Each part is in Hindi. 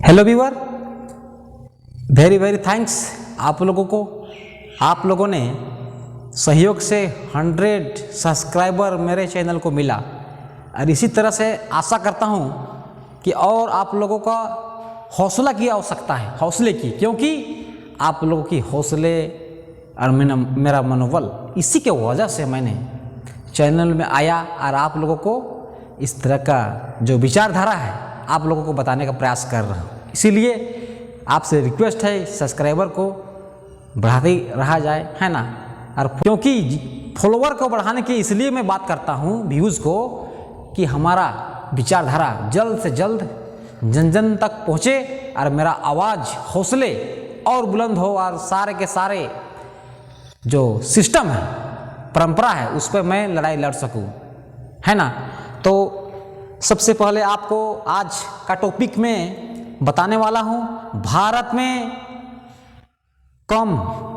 Hello viewer, very very thanks आप लोगों को। आप लोगों ने सहयोग से 100 सब्सक्राइबर मेरे चैनल को मिला और इसी तरह से आशा करता हूँ कि और आप लोगों का हौसला की आवश्यकता है, हौसले की, क्योंकि आप लोगों की हौसले और मेरा मनोबल इसी के वजह से मैंने चैनल में आया और आप लोगों को इस तरह का जो विचारधारा है आप लोगों को बताने का प्रयास कर रहा हूँ। इसीलिए आपसे रिक्वेस्ट है सब्सक्राइबर को बढ़ाते रहा जाए, है ना। और क्योंकि फॉलोवर को बढ़ाने की इसलिए मैं बात करता हूँ, व्यूज़ को, कि हमारा विचारधारा जल्द से जल्द जन जन तक पहुँचे और मेरा आवाज़ हौसले और बुलंद हो और सारे के सारे जो सिस्टम है, परंपरा है, उस पर मैं लड़ाई लड़ सकूं, है ना। तो सबसे पहले आपको आज का टॉपिक में बताने वाला हूं, भारत में कम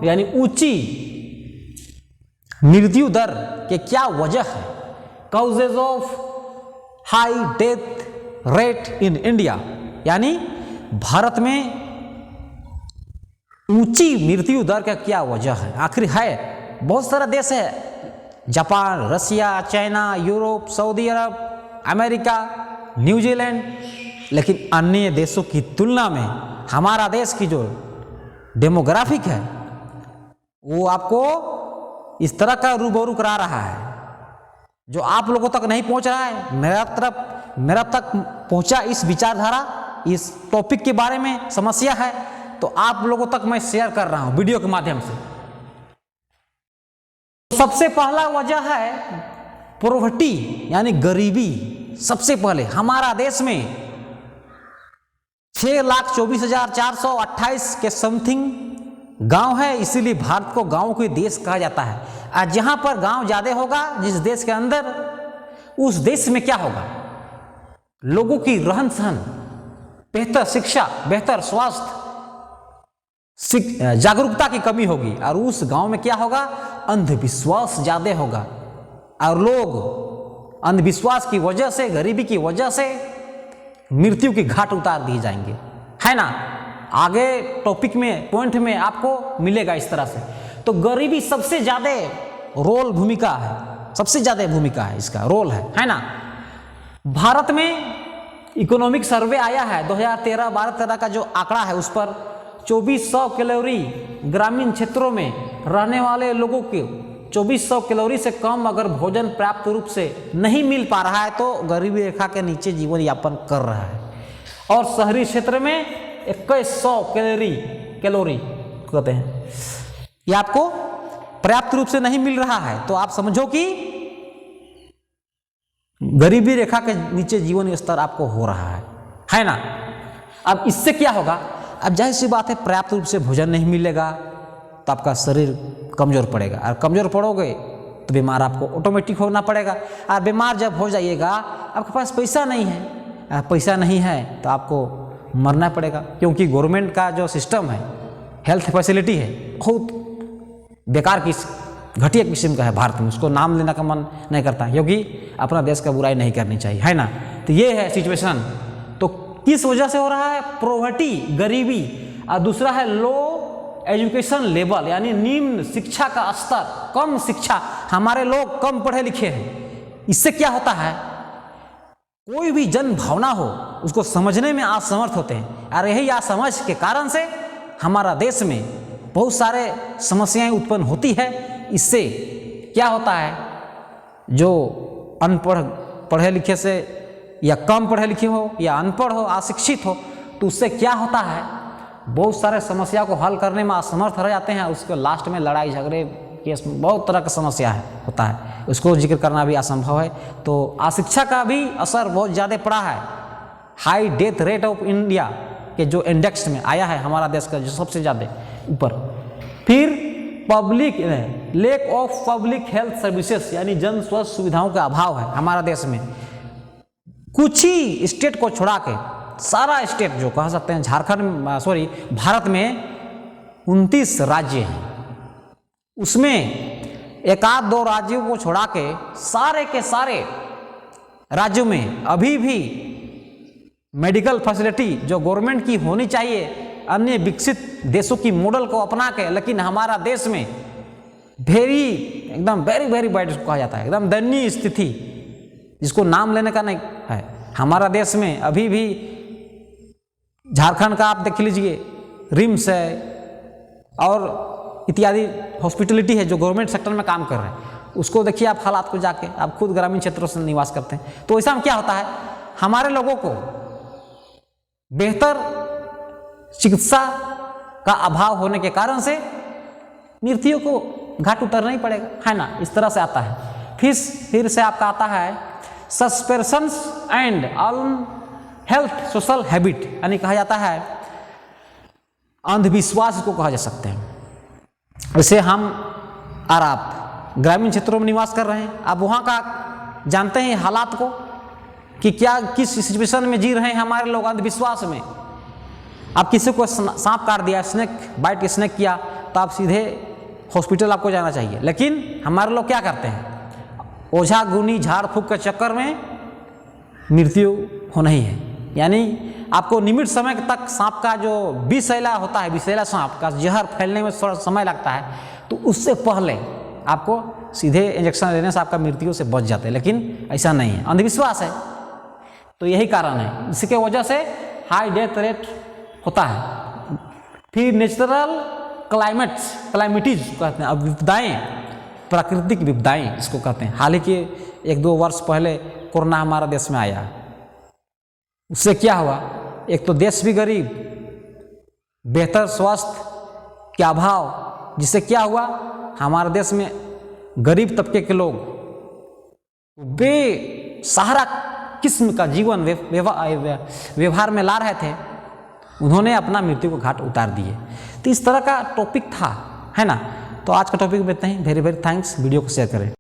यानी ऊंची मृत्यु दर के क्या वजह है, causes of high death rate in India, यानी भारत में ऊंची मृत्यु दर का क्या वजह है। आखिर है बहुत सारा देश है, जापान, रसिया, चाइना, यूरोप, सऊदी अरब, अमेरिका, न्यूजीलैंड, लेकिन अन्य देशों की तुलना में हमारा देश की जो डेमोग्राफिक है वो आपको इस तरह का रूबरू करा रहा है जो आप लोगों तक नहीं पहुंच रहा है। मेरा तक पहुंचा इस विचारधारा, इस टॉपिक के बारे में समस्या है तो आप लोगों तक मैं शेयर कर रहा हूं वीडियो के माध्यम से। सबसे पहला वजह है पॉवर्टी यानी गरीबी। सबसे पहले हमारा देश में 6,24,428 के समथिंग गांव है, इसीलिए भारत को गांव के देश कहा जाता है। और जहां पर गांव ज्यादा होगा जिस देश के अंदर, उस देश में क्या होगा, लोगों की रहन सहन, बेहतर शिक्षा, बेहतर स्वास्थ्य, जागरूकता की कमी होगी और उस गांव में क्या होगा, अंधविश्वास ज्यादा होगा और लोग अंधविश्वास की वजह से, गरीबी की वजह से मृत्यु की घाट उतार दिए जाएंगे, है ना। आगे टॉपिक में, पॉइंट में आपको मिलेगा इस तरह से। तो गरीबी सबसे ज्यादा भूमिका है, सबसे ज्यादा भूमिका है, इसका रोल है ना। भारत में इकोनॉमिक सर्वे आया है 2013-12 का जो आंकड़ा है उस पर 2400 कैलोरी ग्रामीण क्षेत्रों में रहने वाले लोगों के 2400 कैलोरी से कम अगर भोजन पर्याप्त रूप से नहीं मिल पा रहा है तो गरीबी रेखा के नीचे जीवन यापन कर रहा है। और शहरी क्षेत्र में 2100 कैलोरी कहते हैं, ये आपको पर्याप्त रूप से नहीं मिल रहा है तो आप समझो कि गरीबी रेखा के नीचे जीवन स्तर आपको हो रहा है ना। अब इससे क्या होगा, अब जाहिर सी बात है पर्याप्त रूप से भोजन नहीं मिलेगा तो आपका शरीर कमज़ोर पड़ेगा और कमज़ोर पड़ोगे तो बीमार आपको ऑटोमेटिक होना पड़ेगा। और बीमार जब हो जाइएगा, आपके पास पैसा नहीं है, पैसा नहीं है तो आपको मरना पड़ेगा, क्योंकि गवर्नमेंट का जो सिस्टम है, हेल्थ फैसिलिटी है, बहुत बेकार की घटिया किस्म का है भारत में। उसको नाम लेने का मन नहीं करता क्योंकि अपना देश का बुराई नहीं करनी चाहिए, है ना। तो ये है सिचुएशन। तो किस वजह से हो रहा है, पॉवर्टी, गरीबी, और दूसरा है लो एजुकेशन लेवल यानी निम्न शिक्षा का स्तर, कम शिक्षा, हमारे लोग कम पढ़े लिखे हैं। इससे क्या होता है, कोई भी जन भावना हो उसको समझने में असमर्थ होते हैं और यही असमझ के कारण से हमारा देश में बहुत सारे समस्याएं उत्पन्न होती है। इससे क्या होता है, जो अनपढ़, पढ़े लिखे से या कम पढ़े लिखे हो या अनपढ़ हो, अशिक्षित हो, तो उससे क्या होता है, बहुत सारे समस्या को हल करने में असमर्थ रह जाते हैं। उसके लास्ट में लड़ाई झगड़े, केस, बहुत तरह का समस्या होता है, उसको जिक्र करना भी असंभव है। तो अशिक्षा का भी असर बहुत ज़्यादा पड़ा है। High death rate of India के जो इंडेक्स में आया है हमारा देश का, जो सबसे ज़्यादा ऊपर। फिर public lack of public health services यानी जन स्वास्थ्य सुविधाओं का अभाव है हमारा देश में। कुछ ही स्टेट को छोड़ा के सारा स्टेट जो कह सकते हैं, भारत में 29 राज्य हैं, उसमें एक आध दो राज्यों को छोड़ा के सारे के सारे राज्यों में अभी भी मेडिकल फैसिलिटी जो गवर्नमेंट की होनी चाहिए अन्य विकसित देशों की मॉडल को अपना के, लेकिन हमारा देश में एकदम वेरी वेरी बैड कहा जाता है, एकदम दयनीय स्थिति जिसको नाम लेने का नहीं है। हमारा देश में अभी भी झारखंड का आप देख लीजिए, रिम्स है और इत्यादि हॉस्पिटलिटी है जो गवर्नमेंट सेक्टर में काम कर रहे हैं, उसको देखिए आप हालात को जाके, आप खुद ग्रामीण क्षेत्रों से निवास करते हैं। तो ऐसा में क्या होता है, हमारे लोगों को बेहतर चिकित्सा का अभाव होने के कारण से मृत्यु को घाट उतरना ही पड़ेगा, है ना। इस तरह से आता है। फिर से आपका आता है suspensions and health social habit, यानी कहा जाता है अंधविश्वास को कहा जा सकते हैं। वैसे हम और आप ग्रामीण क्षेत्रों में निवास कर रहे हैं, आप वहाँ का जानते हैं हालात को कि क्या किस सिचुएशन में जी रहे हैं हमारे लोग अंधविश्वास में। आप किसी को सांप काट दिया, स्नेक किया, तो आप सीधे हॉस्पिटल आपको जाना चाहिए, लेकिन हमारे लोग क्या करते हैं, ओझा गुनी झाड़ फूक के चक्कर में मृत्यु होना ही है। यानी आपको निमित समय तक सांप का जो विषैला होता है, विषैला सांप का जहर फैलने में थोड़ा समय लगता है, तो उससे पहले आपको सीधे इंजेक्शन लेने से आपका मृत्यु से बच जाते हैं, लेकिन ऐसा नहीं है, अंधविश्वास है। तो यही कारण है, इसके वजह से हाई डेथ रेट होता है। फिर नेचुरल क्लाइमेटीज कहते हैं, अब विपदाएँ, प्राकृतिक विपदाएँ इसको कहते हैं। हाल ही के 1-2 वर्ष पहले कोरोना हमारा देश में आया, उससे क्या हुआ, एक तो देश भी गरीब, बेहतर स्वास्थ्य के अभाव, जिससे क्या हुआ, हमारे देश में गरीब तबके के लोग बेसहारा किस्म का जीवन व्यवहार में ला रहे थे, उन्होंने अपना मृत्यु को घाट उतार दिए। तो इस तरह का टॉपिक था, है ना। तो आज का टॉपिक में इतना ही। Very very thanks. वीडियो को शेयर करें।